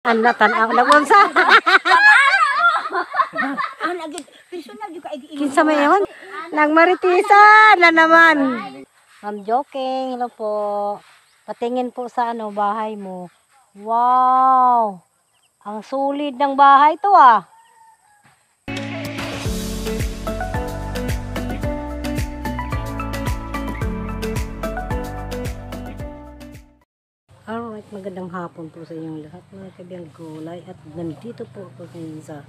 Anda tan-aw nabunsa. Kinsa may yon? Nagmaritisa na naman. I'm joking. Hello po. Patingin po sa ano bahay mo. Wow. Ang solid ng bahay to ah. Alright, magandang hapon po sa inyong lahat mga kabiyang gulay at nandito po ako ngayon sa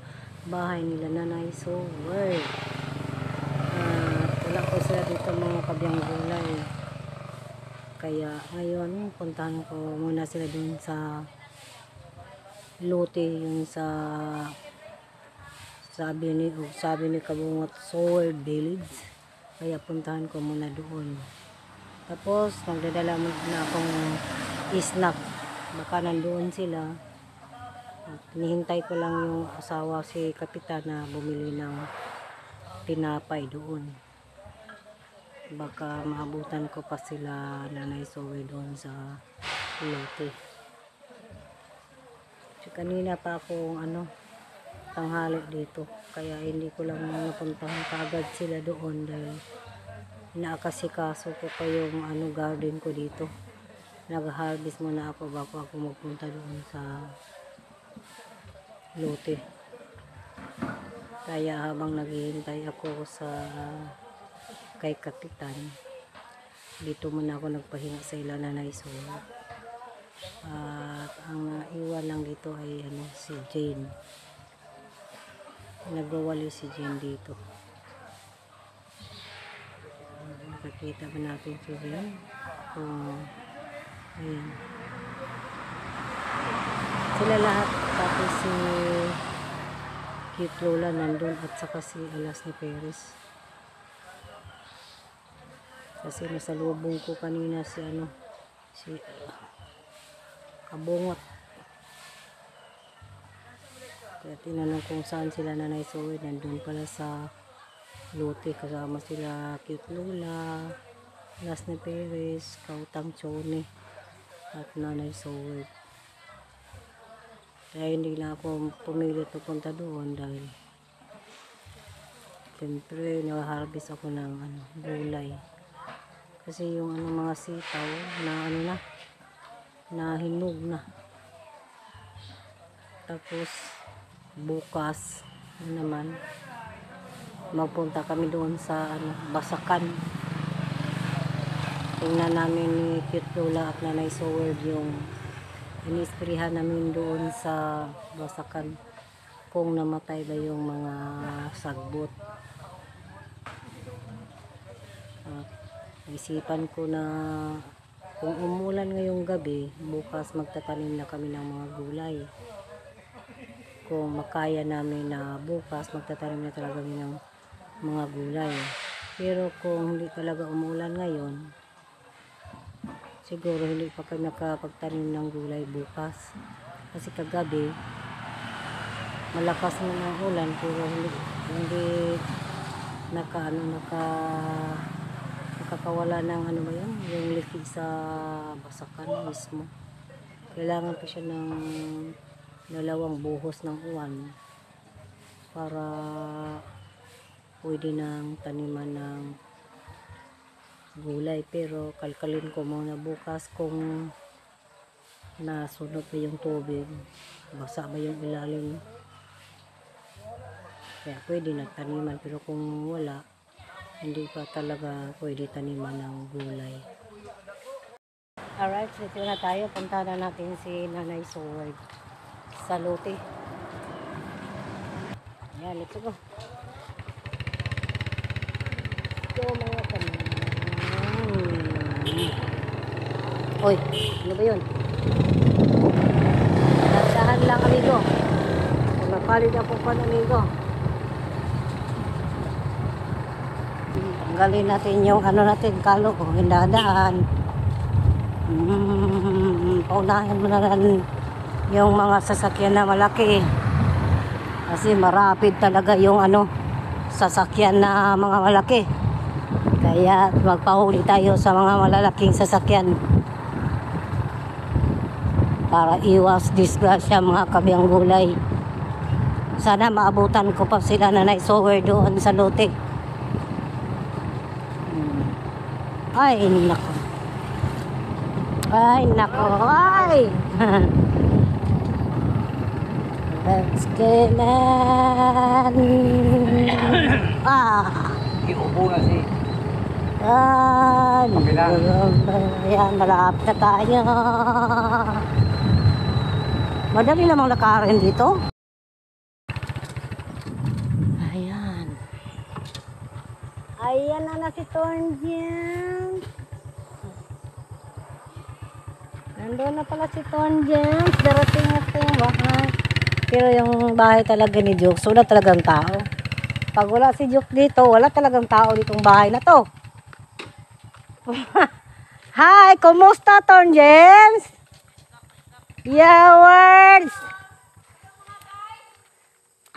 bahay nila Nanay Sowerd. Wala po sila dito mga kabiyang gulay. Kaya ngayon puntahan ko muna sila dun sa lote yung sa sabi ni Kabungot Sowerd Village. Kaya puntahan ko muna doon. Tapos magdadala na akong snack. Baka nandoon sila. At hinihintay ko lang yung asawa si Kapitan na bumili ng tinapay doon. Baka maabutan ko pa sila Nanay Sowerd doon sa lote. So, kanina pa akong tanghali dito. Kaya hindi ko lang napuntahan kaagad sila doon dahil inaakasikaso ko pa yung garden ko dito. Nag-harvest muna ako bago ako magpunta doon sa lote. Kaya habang naghihintay ako sa kay Kapitan, dito muna ako nagpahinga sa ila Nanay Sowerd. At ang iwan lang dito ay si Jane. Nagwawali si Jane dito. Nakakita ba natin si Jane? Ayan. Sila lahat, tapos si Cute Lola nandun at saka si Alas ni Perez. Kasi nasalubong ko kanina si Kabungot. Kaya tinanong kung saan sila Nanay Sowerd. Nandun pala sa lote kasama sila Cute Lola, Alas ni Perez, Kautang Chone at Nanay Sowerd. Kaya hindi na ako pumilit pupunta doon dahil siyempre nag-harvest ako ng gulay. Kasi yung mga sitaw na na hinog na. Tapos bukas naman magpunta kami doon sa Basakan. Tingnan namin ni Cute Lola at Nanay Sowerd yung inisprihan namin doon sa Basakan kung namatay ba yung mga sagbot. Isipan ko na kung umulan ngayong gabi, bukas magtatanim na kami ng mga gulay. Kung makaya namin na bukas magtatanim na talaga kami ng mga gulay. Pero kung hindi talaga umulan ngayon, siguro hindi pa kami nakapagtanim ng gulay bukas. Kasi kagabi, malakas na ng ulan pero hindi nakakawala ng yung liki sa Basakan mismo. Kailangan pa siya ng 2 buhos ng uwan para pwede nang taniman ng gulay. Pero kalkalin ko muna bukas kung nasunod ba yung tubig, basa ba yung ilalim, kaya pwede na taniman. Pero kung wala, hindi pa talaga pwede taniman ng gulay. Alright, so ito na tayo. Punta na natin si Nanay Sowerd sa lote. Ayan, let's go. Ito mga kanina. Oy, ano ba yun? Nagdahan lang amigo. Mapalig na po pa amigo. Tanggalin natin yung natin, kalo ko, hindadaan. Paunahin mo na lang yung mga sasakyan na malaki. Kasi marapid talaga yung sasakyan na mga malaki. Kaya magpahuli tayo sa mga malalaking sasakyan. para iwas disgrasya mga kabiyang gulay. Sana maabutan ko pa sila na naisower doon sa lote. Ay, nako. Ay, nako. Ay. Let's get man. Iubo na si. Ayan, malapit na tayo. Madali namang lakarin dito. Ayan. Ayan na si Tonjens. Nandun na pala si Tonjens. Darating na po yung bahay. Pero yung bahay talaga ni Jokes, wala talagang tao. Pag wala si Jokes dito, wala talagang tao ditong bahay na to. Hi, kumusta Tonjens? Yeah, words.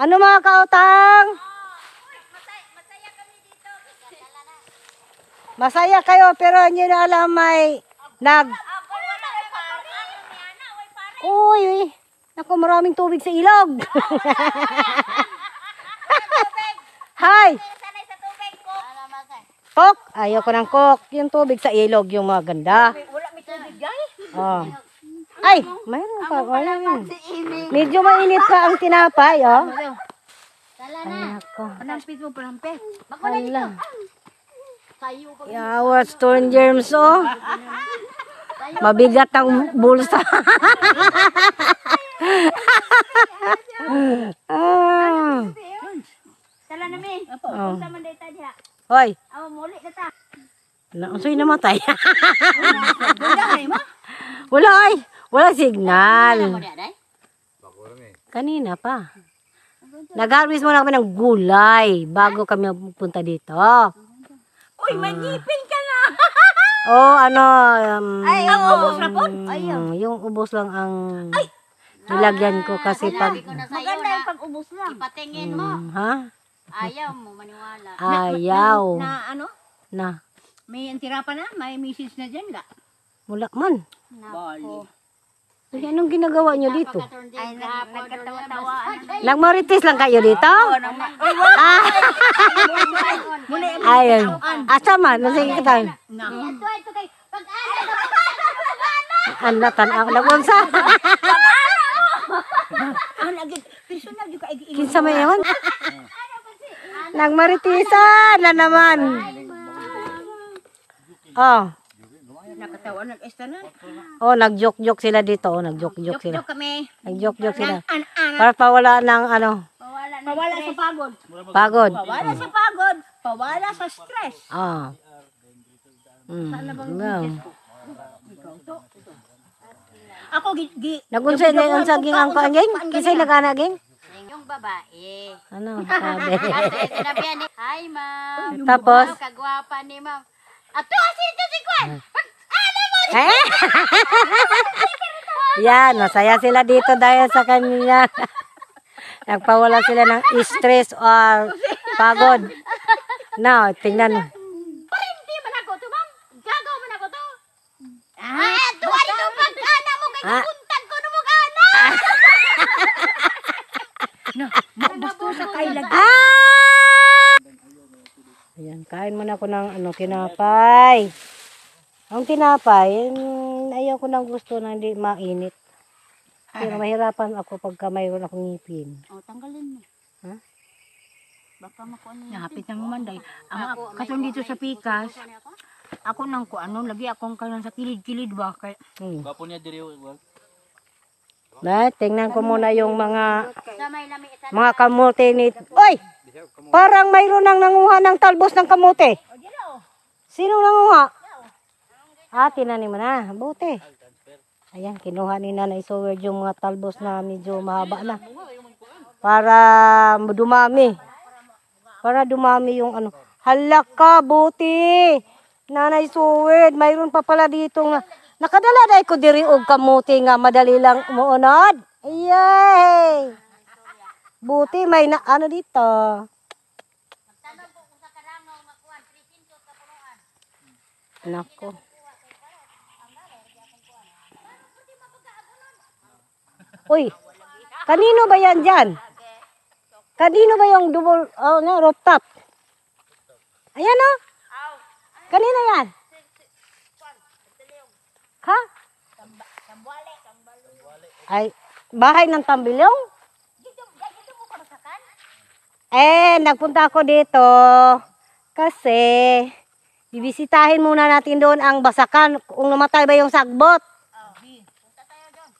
Ano mga kautang? Masaya kayo pero hindi na alam may Uy, naku, maraming tubig sa ilog. Hi. Coke? Ayoko ng Coke. Yung tubig sa ilog, yung maganda. Wala may tubig guys. Oh. Ay, mayroon pa. Ayun. Medyo mainit pa ang tinapay, oh. Ay, nako. Panampit mo, panampit. Hala. Yawa, stone germs, oh. Mabigat ang bulsa. Sala namin. Oh. Sa manday ta diha. Hoy. Aw muli na ta. Unsoy namatay? Wala ay mo. Wala ay. Wala signal. Kanina pa. Nag-harvest muna kami ng gulay bago kami pupunta dito. Uy, magipin ka na. Oh, ano. Ay, ang ubos na po. Yung ubos lang ang nilagyan ko kasi pag... Maganda yung pag-ubos lang. Ipatingin mo. Ha? Ayaw mo maniwala. Ayaw. Na ano? Na. May antira pa na? May message na dyan la? Wala man. Bali. Ay, anong ginagawa nyo dito? Ay, nagkatawa-tawa. Nagmarites lang kayo dito? Ah! Ayun. Asa man? Nasige ka tayo. Ito kay Ano tanaw? Nagunsa? personal yung kaigi. Kinsa may yun? Nagmaritisan na naman. Oh. Nakatawa nag-esta na. Oh, nag-joke-joke sila dito. Oh, nag-joke-joke sila. Joke kami. Nag-joke-joke sila. Para pawala ng ano, Pawala sa pagod. pagod. Pawala sa pagod. Pawala sa stress. Ah. Ako Nagunsa na unsa ging ang kaanging? Kisay nagana ging? yung babae. Ano sabi? Kasi sinabihan ni, hi ma'am. Tapos Wow, kagwapa ni ma'am. Ato, ito si Kwan. eh? Yan, masaya sila dito dahil sa kanila. Nagpawala sila ng stress or pagod. Now, tingnan mo. Hindi man ako to, ma'am. Gagaw man ako to. Tuwa ito pag-ana mo kay kuntag ko na mo ana. Basto sa kailag. Ayan, kain muna ako ng ano, tinapay. Ang tinapay, ayaw ko ng gusto na hindi mainit. Pero mahirapan ako pagka mayroon akong ngipin. Oh, tanggalin mo. Ha? Baka makuha niya. Napit ng manday. Ang katong dito sa pikas. Ako nang ko ano, lagi akong kanan sa kilid-kilid ba kay Gapo niya diri wal. Na, tingnan ko muna yung Sa may lami isa. mga kamote ni... Oy! Parang mayroon nang nanguha ng talbos ng kamote. Sino nanguha? Tinanim mo na. Buti. Ayan, kinuha ni Nanay Sowerd yung mga talbos na medyo mahaba na. Para dumami. Para dumami yung ano. Halaka, buti. Nanay Sowerd, mayroon pa pala dito nga. Nakadala na ko diri og kamote nga madali lang umuunod. Yay! Buti may na ano dito. Nako. Uy, kanino ba yan dyan? Kanino ba yung double, rooftop? Ayan o. Kanino yan? Ha? Ay, bahay ng Tambilyong? Nagpunta ako dito kasi bibisitahin muna natin doon ang Basakan kung namatay ba yung sagbot. Punta tayo doon.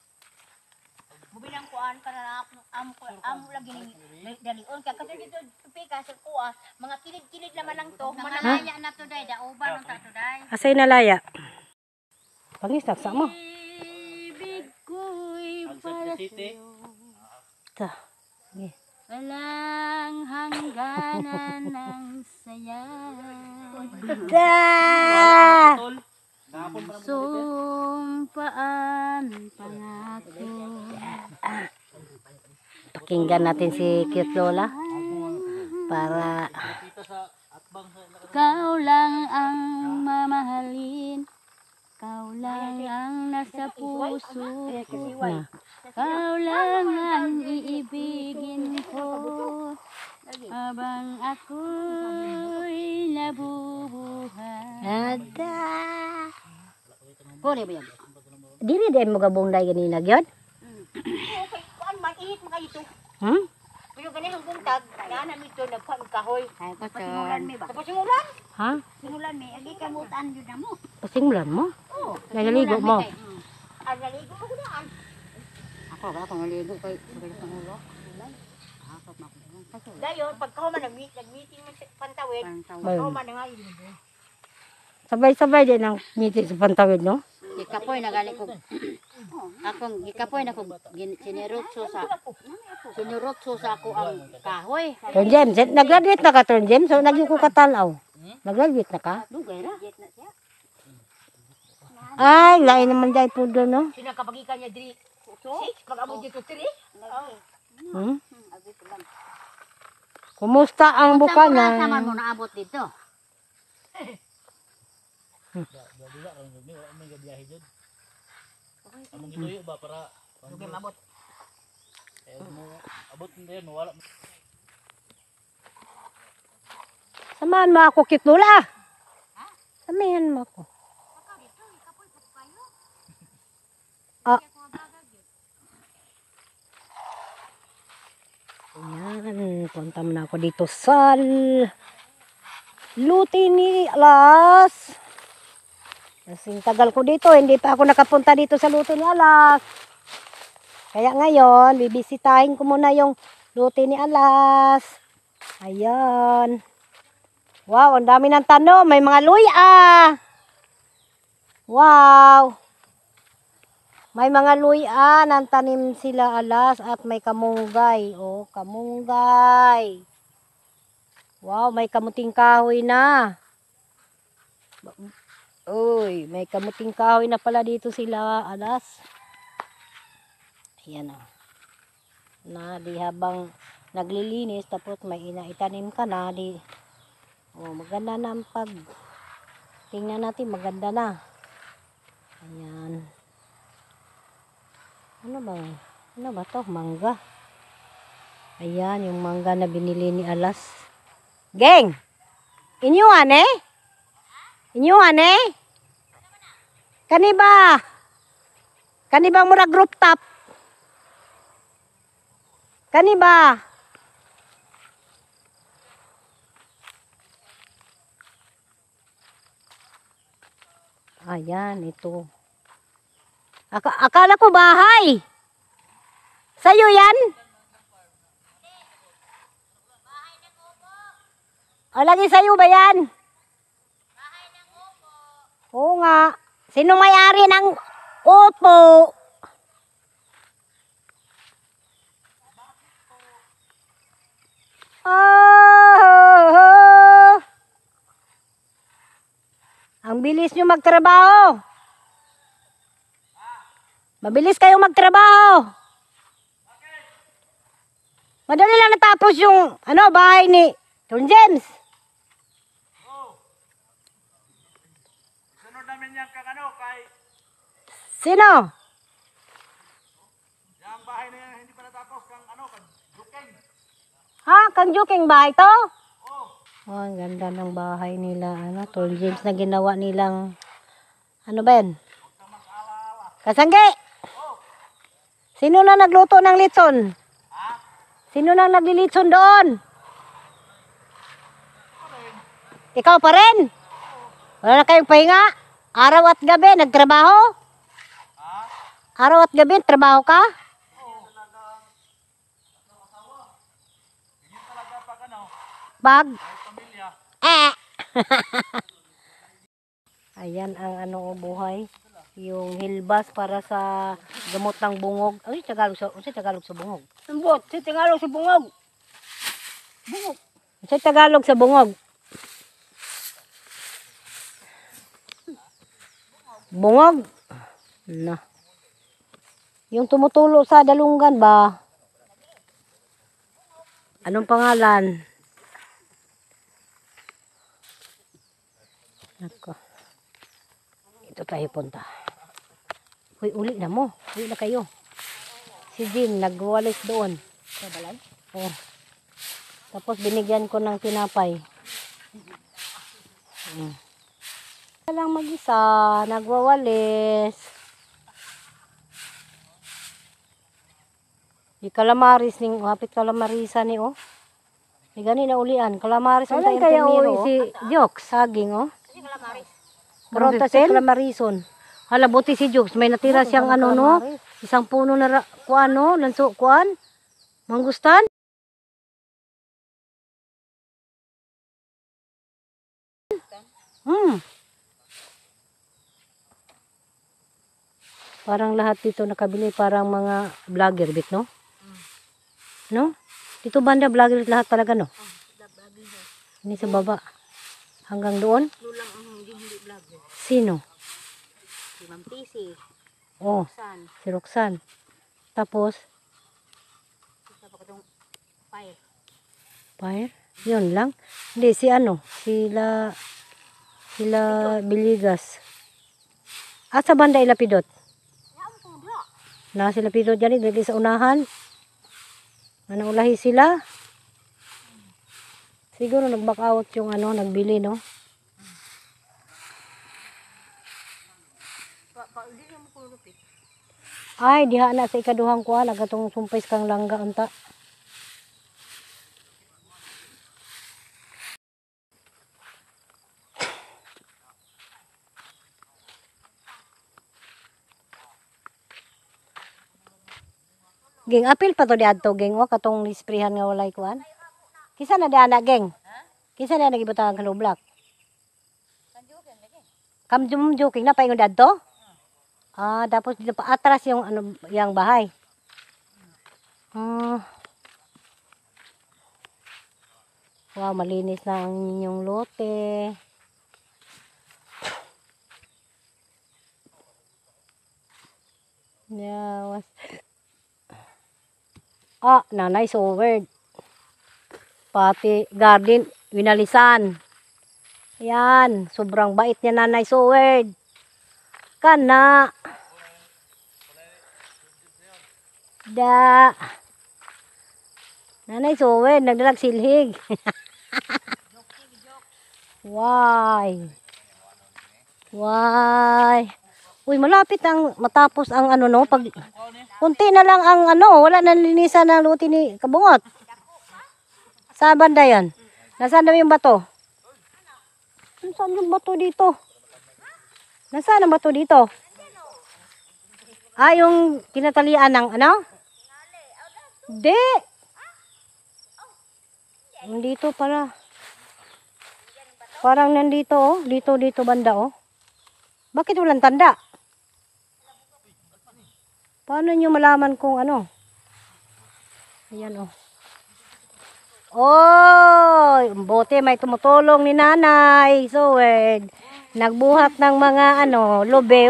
Bubilang kuan para na amo lagi ni dalion kay kasi dito pika sa kuha mga kilid-kilid naman lang to manalaya na to day dauban ang to day. Asay nalaya. Pangis taksa mo. Ibig ko'y para City. Ta. Okay. walang hangganan ng saya. Da! Tol. Napon para mo. Sumpaan pangako. Pakinggan natin si Cute Lola para Kita sa atbang sa Kau lang ang mamahalin. Kau lang ang nasa puso ko. Kau lang ang iibigin ko. Habang ako'y nabubuhay. ada. Boleh ba yan? Dili din mo gabunday ganina gyud? Okay, kuan man ihit mo kayo ito. Hmm? Pero ganihang buntag, kaya namin ito nagkuhan kahoy. Ay, ko Pasimulan mi ba? Tapos simulan? Ha? Simulan mi, agi kamutan yun na mo. Pasingmulan mo? Oo. Nagaligo mo? Ang naligo mo gudaan. ako ba kung maligo kay magalit ng ulo. Dayon, pagka man nag-meeting mo sa Pantawid, Ayun. man nga iligo. Sabay-sabay din ang meeting sa Pantawid, no? Gikapoy na gali ko. Akong gikapoy na ko sinurotso sa ako ang kahoy. Turn James, nag-graduate na ka, Turn James? So, naging ko katalaw. Nag-graduate na ka? Dugay ra. Ay, lain naman dahil po doon, no? Sinakapagikan niya diri. 6, pag-abot dito 3. Hmm? Kumusta ang Saman Bukanan? mo naabot dito. among giluyo ba para Dugay mabot. mo abot hindi yan wala. Samahan mo ako, Cute Lola. Samahan mo ako. Ah. Ayan, punta na ako dito sa Luti ni Alas. Kasing tagal ko dito, hindi pa ako nakapunta dito sa Luti ni Alas. Kaya ngayon, bibisitahin ko muna yung Luti ni Alas. Ayan. Wow, ang dami ng tanom. May mga luya. Wow. May mga luya ng tanim sila Alas at may kamunggay. Oh, kamunggay. Wow, may kamuting kahoy na. Uy, may kamuting kahoy na pala dito sila Alas. Ayan o. Na di habang naglilinis tapos may inaitanim ka na di. Oh, maganda na ang pag. Tingnan natin, maganda na. Ayan. Ano ba? Ano ba to? Mangga. Ayan, yung mangga na binili ni Alas. Geng! Inyuan eh? Inyuan eh? Kaniba? Kanibang murag rooftop? Kaniba? Ayan, ito. Akala ko bahay. Sa'yo yan? O, lagi sa'yo ba yan? Oo nga. Sino may-ari ng upo? Oh, ang bilis nyo magtrabaho. Mabilis kayong magtrabaho. Madali lang natapos yung bahay ni Turn James. Sunod namin yan kay Sino? yang bahay Kang Joking bahay to? Oh, ang ganda ng bahay nila. Ano, Tol James na ginawa nilang, ano ba yan? Kasangge! Sino na nagluto ng litson? Sino na naglilitson doon? Ikaw pa rin? Wala na kayong pahinga? Araw at gabi, nagtrabaho? Araw at gabi, trabaho ka? Bag? Ayan ang ano buhay. Yung hilbas para sa gamot ng bungog. Ay, Tagalog sa bungog. Sambot, si Tagalog si Bungog. Sa Tagalog sa bungog. Bungog? Na. Yung tumutulo sa dalunggan ba? Anong pangalan? Nako. Ito tayo punta. Hoy, uli na mo. Uli na kayo. Si Jim, nagwalis doon. Sa balay? Oo. Tapos binigyan ko ng tinapay. Lang mag-isa, nagwawalis. Di kalamaris ning hapit kalamarisa ni oh. Di gani na ulian, kalamaris ang tayo kaya oh, si Jokes saging oh. Karon ta si kalamarison. Hala buti si Jokes, may natira siyang ano no, isang puno na kuan no, lanso kuan. Mangustan. Parang lahat dito nakabili, parang mga vlogger bit, no? No? Dito banda vlogger lahat talaga, no? Ini sa baba. Hanggang doon? Lulang ang hindi vlogger. Sino? Si Ma'am Tisi. Oh, San. si Roxanne. Tapos, Isa pa katong fire. fire? Yun lang. Hindi, si ano? Sila Biligas. Sa banda ilapidot? Na sila pidot dyan, dali sa unahan. Ano ulahi sila? Siguro nag-back out yung ano, nagbili, no? Ay, diha na sa ikaduhang kuha, nagatong sumpais kang langga unta. Geng apil pa to di adto geng o katong nisprihan nga walay kuan. Kisa na diana geng? Kisa na nagibutang ang kalublak? Kamjum joking na paingon dadto? Tapos dito pa atras yung ano yang bahay. Wow, malinis na ang inyong lote. Yeah, nanay sowered. Pati garden, winalisan. Ayan, sobrang bait niya nanay sowered. Kana. Nanay sowered, nagdalag silhig. Why? Uy, malapit ang matapos ang ano no, pag kunti na lang ang ano, wala na linisan ng luti ni Kabungot. Sa banda yan? Nasaan daw yung bato? Nasaan yung bato dito? Nasaan ang bato dito? Yung kinatalian ng ano? Hindi. Nandito pala. Parang nandito oh. Dito banda oh. Bakit walang tanda? Paano nyo malaman kung ano? Ayan oh. Bote may tumutulong ni nanay. So weird. Nagbuhat ng mga ano, lobe.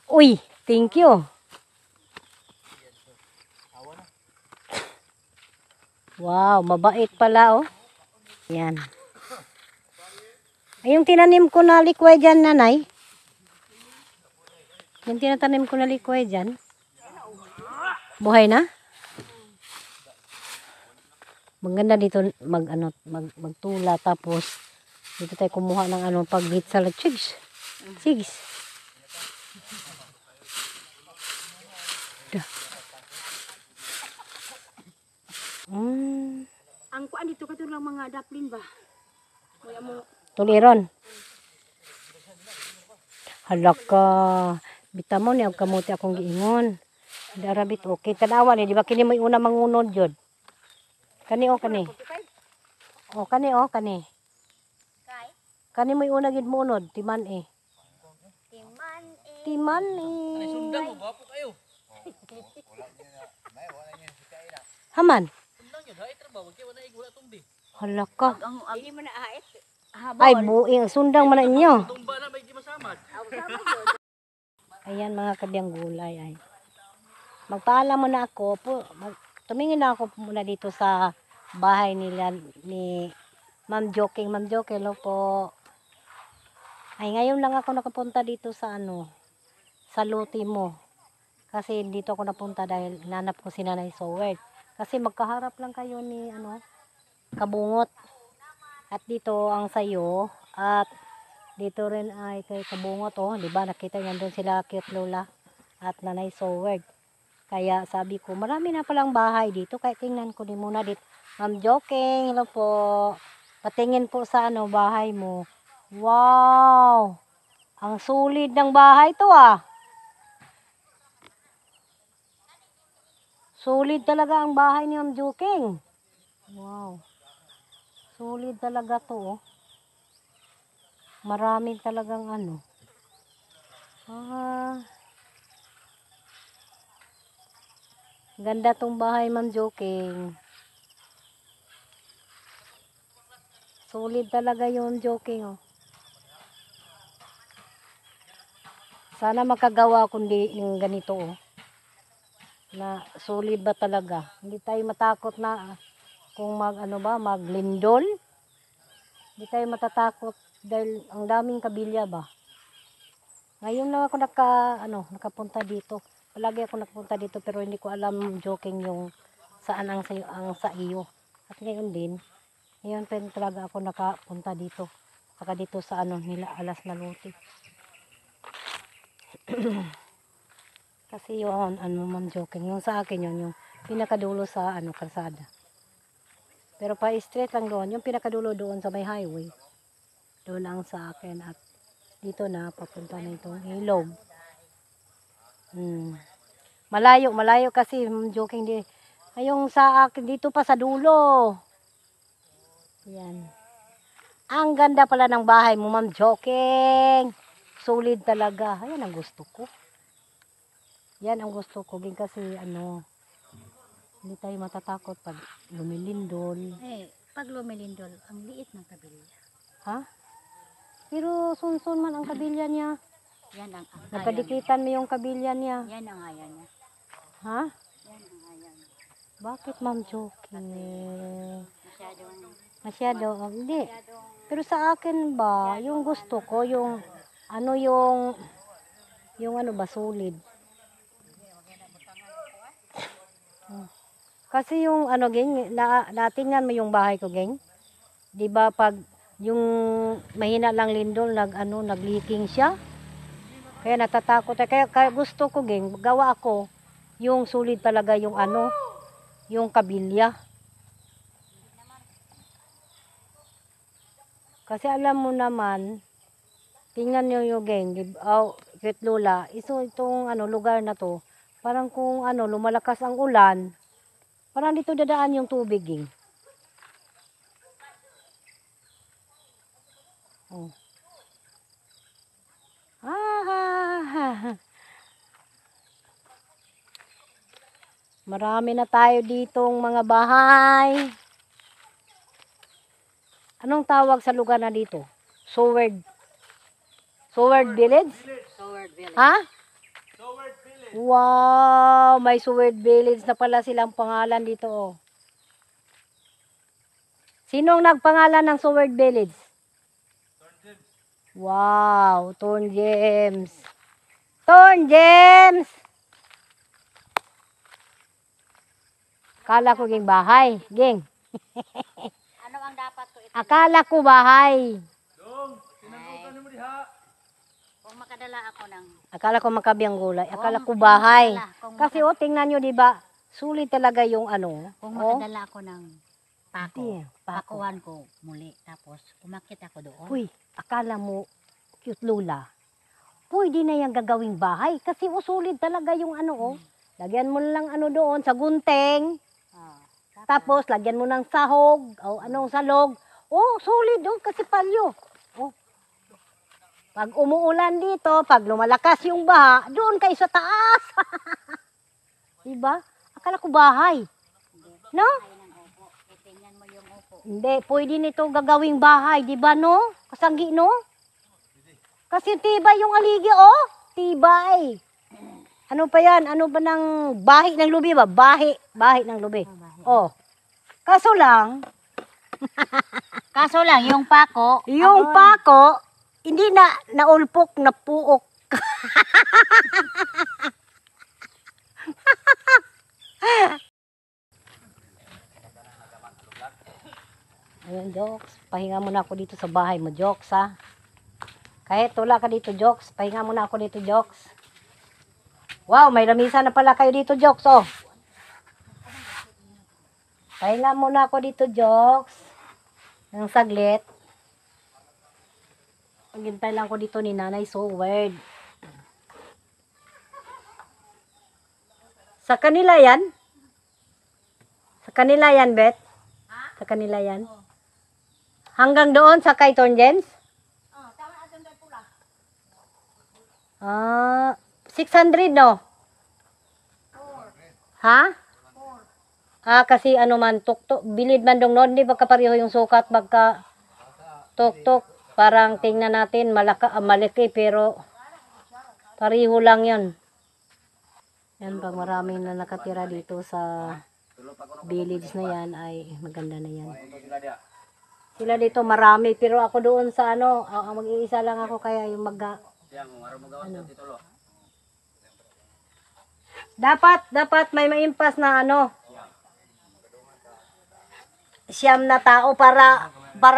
Uy, thank you. Wow, mabait pala oh. Yan. Yung tinanim ko na likway dyan, nanay. Yung tinatanim ko na likway dyan. Buhay na? Maganda dito magtula tapos dito tayo kumuha ng pag meat salad chigs. Chigs. Ang kuan dito kato lang mga daplin ba? Kuya mo. Tuliron. Halaka. Bita mo niya kamuti akong giingon. Darabit okay tanawa ni di ba kini may una mangunod jud. Kani o kani. O kani o kani. Kay Kani may una gid mo unod timan eh. timan eh. Timan Ay, eh. sundang mo, gwapo kayo. Haman. Sundang yun, hait trabaho. Kaya wala tumbi. Halaka. Ang dili mo na ahit. Ay buing sundang man na inyo. Tumba na, may di masamad. Ayan mga kabiyang gulay ay. Magpaalam muna ako po. Tumingin na ako muna dito sa bahay nila ni Ma'am Joking. Ma'am Joking, hello po. Ay ngayon lang ako nakapunta dito sa sa luti mo. Kasi dito ako napunta dahil nanap ko si Nanay Sowert. Kasi magkaharap lang kayo ni Kabungot. At dito ang sayo at dito rin ay kay Kabungot di ba nakita niyan doon sila Cute Lola at Nanay Sowert. Kaya sabi ko marami na palang bahay dito kaya tingnan ko din muna dito. Ma'am Joking, hello po. Patingin po sa bahay mo. Wow! Ang sulit ng bahay to Sulit talaga ang bahay ni Ma'am Joking. Wow. Sulit talaga to Marami talagang Ganda tong bahay Ma'am Joking. Sulit talaga yung Joking Sana makagawa kundi yung ganito na solid ba talaga. Hindi tayo matakot na kung maglindol. Hindi tayo matatakot dahil ang daming kabilya ba. Ngayon lang ako nakapunta dito. Palagi ako nakapunta dito pero hindi ko alam Joking yung saan ang sa iyo. At ngayon din, ngayon pa talaga ako nakapunta dito. Saka dito sa nila Alas na Luti. Kasi yun, Ma'am Joking, yung sa akin yun, yung pinakadulo sa kalsada. Pero pa straight lang doon, yung pinakadulo doon sa may highway. Doon ang sa akin at dito na papunta na itong ilog. Malayo kasi Ma'am Joking di. Ayong sa akin dito pa sa dulo. Yan. Ang ganda pala ng bahay mo Ma'am Joking. Solid talaga. Ayan ang gusto ko. Yan ang gusto ko kasi hindi tayo matatakot pag lumilindol. Pag lumilindol, ang liit ng kabilya. Ha? Pero sunsun man ang kabilya niya. Yan ang Nagkadikitan mo yung kabilya niya. Yan ang ayaw niya. Ha? Yan ang ayaw niya. Bakit Ma'am Joking? Masyadong Hindi. Pero sa akin ba, yung gusto ko, yung solid. Kasi yung geng, natingnan mo yung bahay ko geng. 'Di ba pag yung mahina lang lindol nag-leaking siya. Kaya natatakot kaya gusto ko geng, gawa ako yung solid talaga yung yung kabilya. Kasi alam mo naman, tingnan niyo yung geng, Cute Lola, itong lugar na to, parang kung lumalakas ang ulan, parang dito dadaan yung tubig geng. Oh. Marami na tayo ditong mga bahay. Anong tawag sa lugar na dito? Sowert Village? Sowert Village. Ha? Wow, may Sowert Village na pala silang pangalan dito Sinong nagpangalan ng Sowert Village? Wow, Torn James. Akala ko ging bahay. Ging. Ano ang dapat ko ito? Akala ko bahay. Kung makadala ako ng... Akala ko makabiyang gulay. Akala ko bahay. Kung Kasi tingnan nyo, di ba? Sulit talaga yung ano. Kung Oh. makadala ako ng pako, Hindi, pako. pakuhan ko muli. Tapos, umakit ako doon. Uy, akala mo, cute Lola. Pwede na yung gagawing bahay. Kasi sulit talaga yung ano, oh. Lagyan mo lang ano doon sa gunting. Ah, Tapos, lagyan mo ng sahog. O anong salog. Oh, sulit oh. Kasi palyo. Oh. Pag umuulan dito, pag lumalakas yung baha, doon kayo sa taas. Diba? Akala ko bahay. No? Ay ng upo. Itingnan mo yung upo. Hindi, pwede nito gagawing bahay, di ba no? Kasanggi no? Kasi tibay yung aligi, oh. Tibay. Ano pa yan? Ano ba ng bahi ng lubi ba? Bahi ng lubi. Oh. Kaso lang, Kaso lang, yung pako, yung pako, hindi na naulpok, napuok. Ayan, Jokes. Pahinga muna ako dito sa bahay mo, Jokes, ha? Kahit wala ka dito, Jokes. Pahinga muna ako dito, Jokes. Wow, may lamisa na pala kayo dito, Jokes, oh. Pahinga muna ako dito, Jokes. Ng saglit. Maghintay lang ko dito ni Nanay Soward. Sa kanila yan? Sa kanila yan, Bet? Sa kanila yan? Hanggang doon sa kay Tonjens? Ah, 600 no? Ha? Ah, kasi ano man, tuktok, bilid man dong noon, di ba kapareho yung sukat, bagka tuktok, parang tingnan natin, malaki, pero pareho lang yun. Yan, pag marami na nakatira dito sa village na yan, ay maganda na yan. Sila dito marami, pero ako doon sa ano, mag-iisa lang ako, kaya yung ano. Dapat may maimpas na ano, siyam na tao para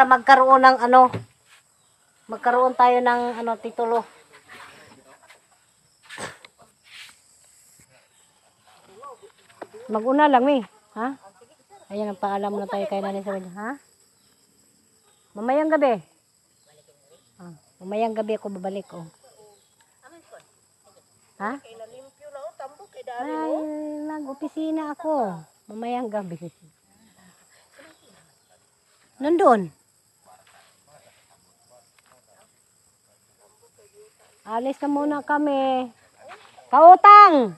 magkaroon ng ano, magkaroon tayo ng ano, titulo. Mag-una lang, mi. Ha? Ayan, ang paalam na tayo kay Nanay Soward. Ha? Mamayang gabi. Ah, mamayang gabi ako babalik, oh. Ha? Ay, nag-opisina ako. Mamayang gabi. Nandun. Alis na muna kami. Kautang!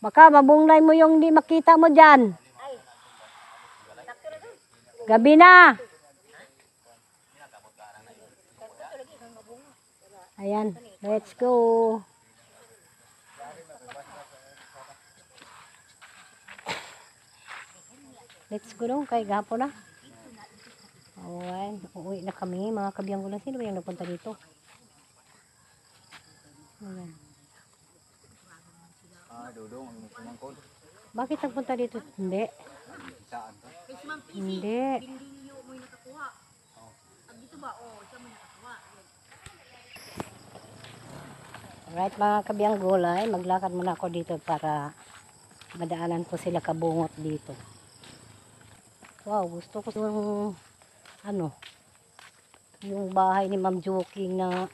Baka mabunglay mo yung di makita mo dyan. Gabi na. Ayan, let's go. Let's go dong, kay gapo na. Ayan, uuwi na kami, mga kabiyang gulang. Sino ba yung napunta dito? Ayan. Bakit nagpunta dito? Hindi. Hindi. Alright mga kabiyang gulay, maglakad muna ako dito para madaanan ko sila kabungot dito. Wow, gusto ko yung ano, yung bahay ni Ma'am Joking na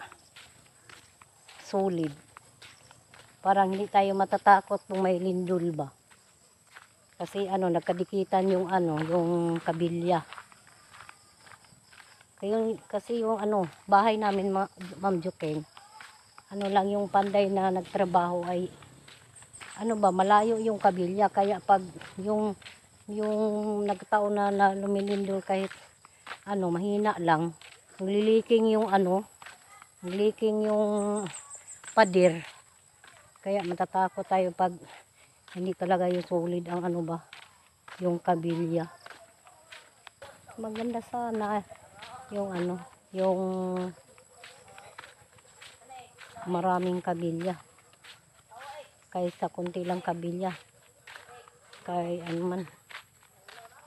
solid. Parang hindi tayo matatakot kung may lindol ba. Kasi ano, nagkadikitan yung ano, yung kabilya. Kasi yung ano, bahay namin Ma'am Joking, ano lang yung panday na nagtrabaho ay ano ba, malayo yung kabilya, kaya pag yung nagtaon na lumilindol kahit ano, mahina lang, nagliliking yung ano, nagliliking yung pader, kaya matatakot tayo pag hindi talaga yung solid ang ano ba, yung kabilya. Maganda sana yung ano, yung maraming kabilya kaysa kunti lang kabilya. Kay ano man,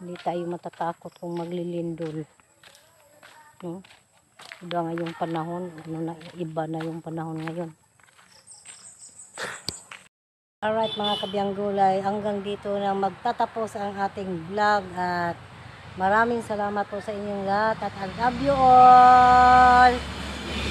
hindi tayo matatakot kung maglilindol. No? Iba nga yung panahon, iba na yung panahon ngayon. Alright mga kabiyang gulay, hanggang dito na magtatapos ang ating vlog at maraming salamat po sa inyong lahat at I love you all!